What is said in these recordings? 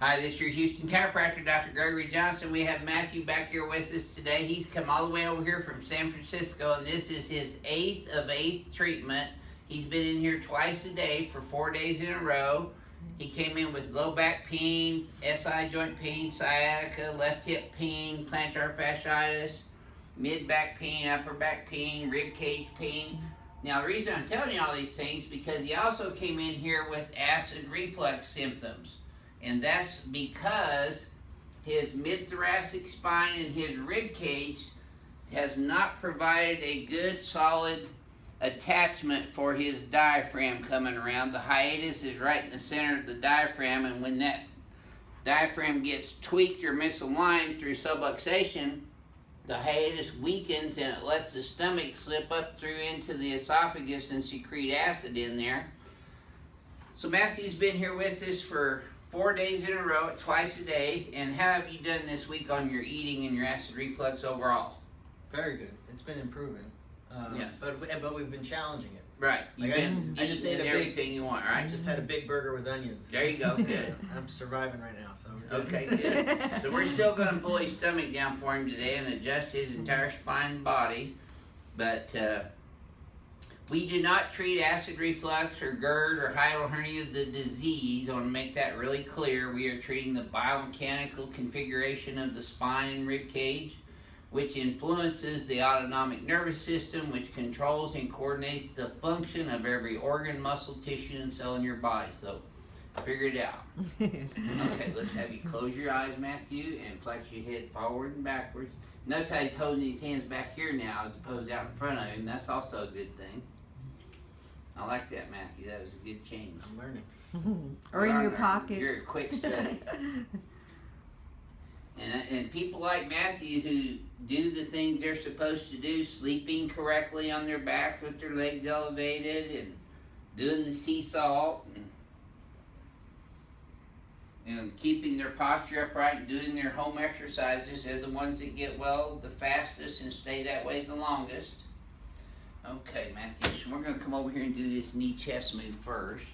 Hi, this is your Houston chiropractor, Dr. Gregory Johnson. We have Matthew back here with us today. He's come all the way over here from San Francisco, and this is his 8th of 8th treatment. He's been in here twice a day for 4 days in a row. He came in with low back pain, SI joint pain, sciatica, left hip pain, plantar fasciitis, mid back pain, upper back pain, rib cage pain. Now, the reason I'm telling you all these things is because he also came in here with acid reflux symptoms. And that's because his mid-thoracic spine and his rib cage has not provided a good, solid attachment for his diaphragm coming around. The hiatus is right in the center of the diaphragm, and when that diaphragm gets tweaked or misaligned through subluxation, the hiatus weakens and it lets the stomach slip up through into the esophagus and secrete acid in there. So Matthew's been here with us for 4 days in a row, twice a day. And how have you done this week on your eating and your acid reflux overall? Very good. It's been improving. Yes. But we've been challenging it. Right. Like I just ate everything you want, right? Just had a big burger with onions. There you go. Good. I'm surviving right now, so we're good. Okay, good. So we're still going to pull his stomach down for him today and adjust his entire spine and body. But we do not treat acid reflux or GERD or hiatal hernia, the disease. I want to make that really clear. We are treating the biomechanical configuration of the spine and rib cage, which influences the autonomic nervous system, which controls and coordinates the function of every organ, muscle, tissue, and cell in your body. So, figure it out. Okay, let's have you close your eyes, Matthew, and flex your head forward and backwards. Notice how he's holding his hands back here now as opposed to out in front of him. That's also a good thing. I like that, Matthew. That was a good change. I'm learning. Or in your pocket. You're a quick study. And people like Matthew who do the things they're supposed to do, sleeping correctly on their back with their legs elevated and doing the sea salt and keeping their posture upright and doing their home exercises, they're the ones that get well the fastest and stay that way the longest. Okay, Matthew, so we're going to come over here and do this knee chest move first.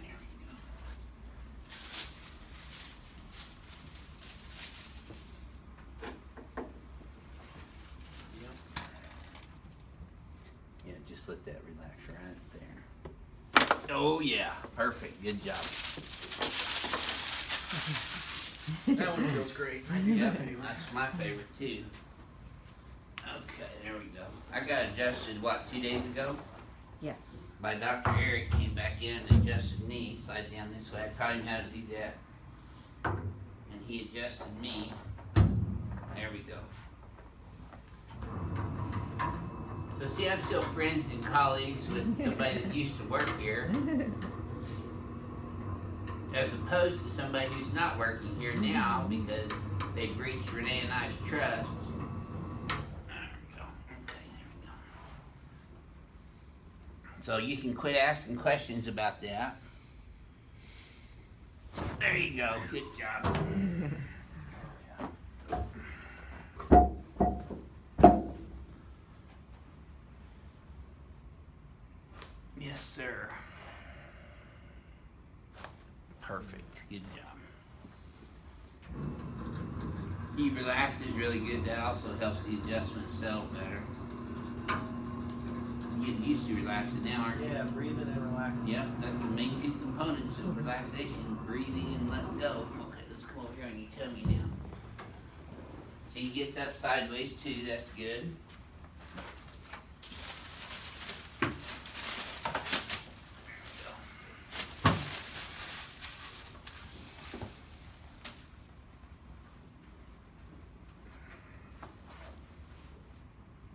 There we go. Yeah, just let that relax right there. Oh yeah, perfect, good job. That one feels great. Yeah, that's my favorite too. Okay, there we go. I got adjusted, 2 days ago? Yes. By Dr. Eric, came back in and adjusted me, slide down this way. I taught him how to do that. And he adjusted me. There we go. So see, I'm still friends and colleagues with somebody that used to work here, as opposed to somebody who's not working here now because they breached Renee and I's trust. So you can quit asking questions about that. There you go. Good job. Yes, sir. Perfect. Good job. He relaxes really good. That also helps the adjustment settle better. Getting used to relaxing now, aren't you? Yeah, breathing and relaxing. Yep, that's the main two components of relaxation, breathing and letting go. Okay, let's come over here on your tummy now. So he gets up sideways too, that's good.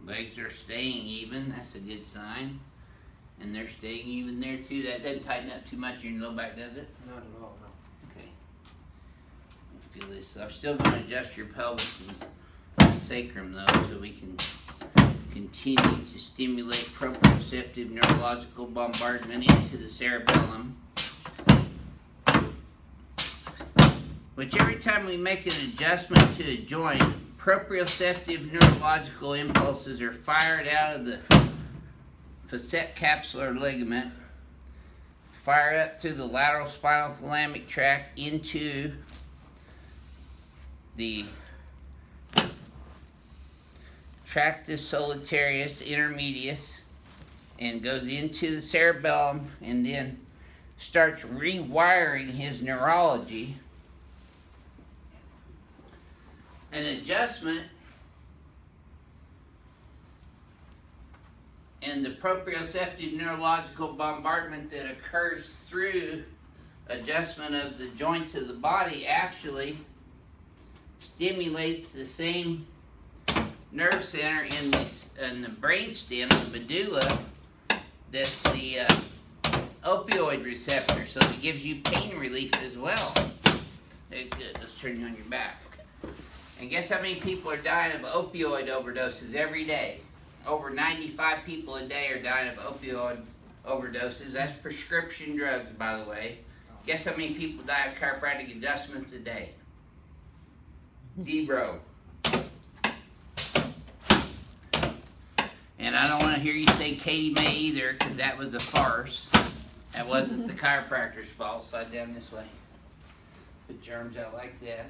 Legs are staying even, that's a good sign. And they're staying even there too. That doesn't tighten up too much in your low back, does it? Not at all, no. Okay. Feel this. I'm still going to adjust your pelvis and sacrum though, so we can continue to stimulate proprioceptive neurological bombardment into the cerebellum. Which every time we make an adjustment to a joint, proprioceptive neurological impulses are fired out of the facet capsular ligament, fire up through the lateral spinal thalamic tract into the tractus solitarius intermedius and goes into the cerebellum and then starts rewiring his neurology. An adjustment and the proprioceptive neurological bombardment that occurs through adjustment of the joints of the body actually stimulates the same nerve center in the brain stem, the medulla, that's the opioid receptor, so it gives you pain relief as well. Good, let's turn you on your back. And guess how many people are dying of opioid overdoses every day? Over 95 people a day are dying of opioid overdoses. That's prescription drugs, by the way. Guess how many people die of chiropractic adjustments a day? 0. And I don't want to hear you say Katie May either, because that was a farce. That wasn't the chiropractor's fault. Slide down this way. Put your arms out like that.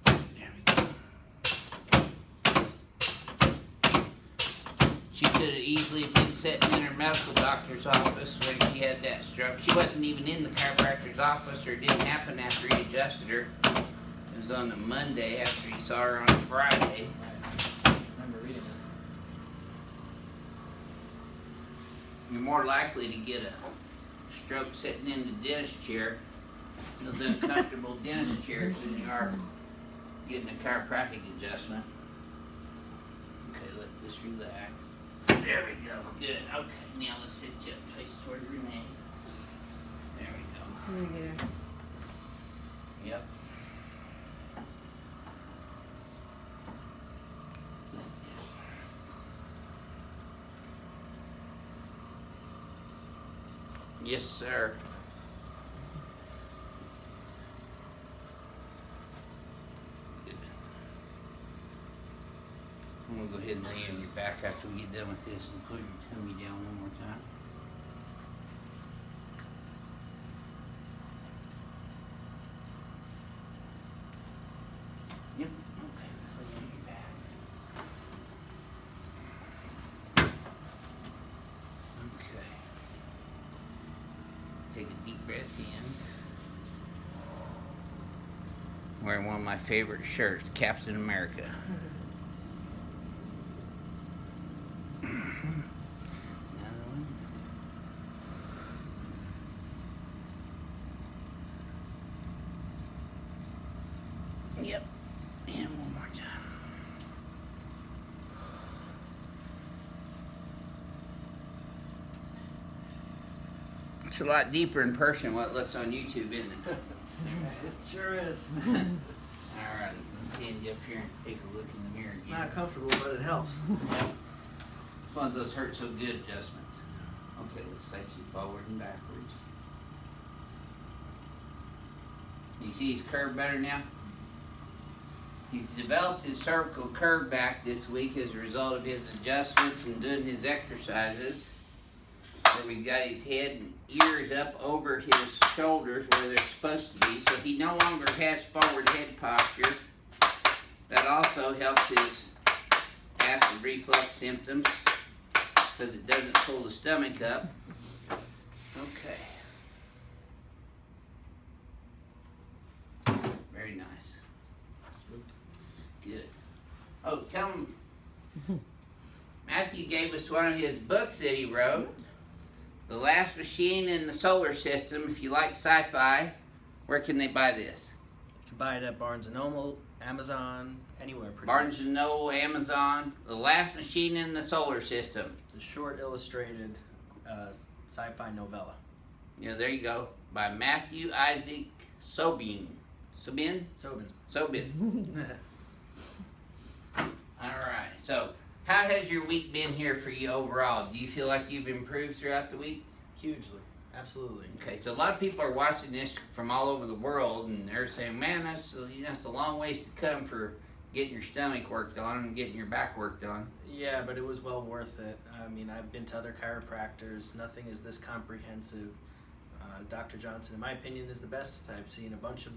There we go. She could have easily been sitting in her medical doctor's office when she had that stroke. She wasn't even in the chiropractor's office, or it didn't happen after he adjusted her. It was on the Monday after he saw her on a Friday. I remember reading it. You're more likely to get a stroke sitting in the dentist chair, those uncomfortable dentist chairs, than you are getting a chiropractic adjustment. Okay, let this relax. There we go. Good. Okay, now let's sit you up, face toward Renee. There we go. Here we go. Yep. That's it. Yes, sir. Good. I'm gonna go ahead and lay you on your back after we get done with this and put your tummy down one more time. Yep. Okay, let's lay you on your back. Okay. Take a deep breath in. Wearing one of my favorite shirts, Captain America. Another one. Yep. And one more time. It's a lot deeper in person than what it looks on YouTube, isn't it? It sure is. Alright, let's stand you up here and take a look in the mirror It's again. not comfortable, but it helps. Yep. It's one of those hurt so good adjustments. Okay, let's face you forward and backwards. You see he's curved better now? He's developed his cervical curve back this week as a result of his adjustments and doing his exercises. So we've got his head and ears up over his shoulders where they're supposed to be, so he no longer has forward head posture. That also helps his acid reflux symptoms because it doesn't pull the stomach up. Okay. Very nice. Good. Oh, tell him, Matthew gave us one of his books that he wrote, The Last Machine in the Solar System. If you like sci-fi, where can they buy this? You can buy it at Barnes & Noble, Amazon, anywhere pretty Barnes much. & Noble, Amazon, The Last Machine in the Solar System. It's a short illustrated sci-fi novella. Yeah, there you go. By Matthew Isaac Sobin. Sobin? Sobin. Sobin. All right. So, how has your week been here for you overall? Do you feel like you've improved throughout the week? Hugely. Absolutely. Okay, so a lot of people are watching this from all over the world, and they're saying, man, that's a long ways to come for getting your stomach worked on and getting your back worked on. Yeah, but it was well worth it. I mean, I've been to other chiropractors. Nothing is this comprehensive. Dr. Johnson, in my opinion, is the best. I've seen a bunch of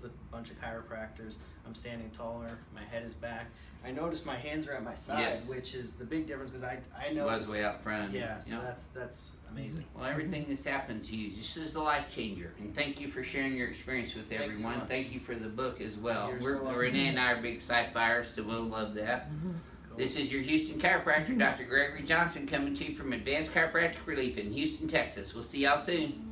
chiropractors. I'm standing taller. My head is back. I noticed my hands are at my side, Yes. which is the big difference because I It know was way out front of you. Yeah, so Yep. that's amazing. Well, everything that's happened to you, this is a life changer. And thank you for sharing your experience with Thanks so everyone. much. Thank you for the book as well. You're so welcome. Renee and I are big sci-fiers, so we'll love that. Cool. This is your Houston chiropractor, Dr. Gregory Johnson, coming to you from Advanced Chiropractic Relief in Houston, Texas. We'll see y'all soon.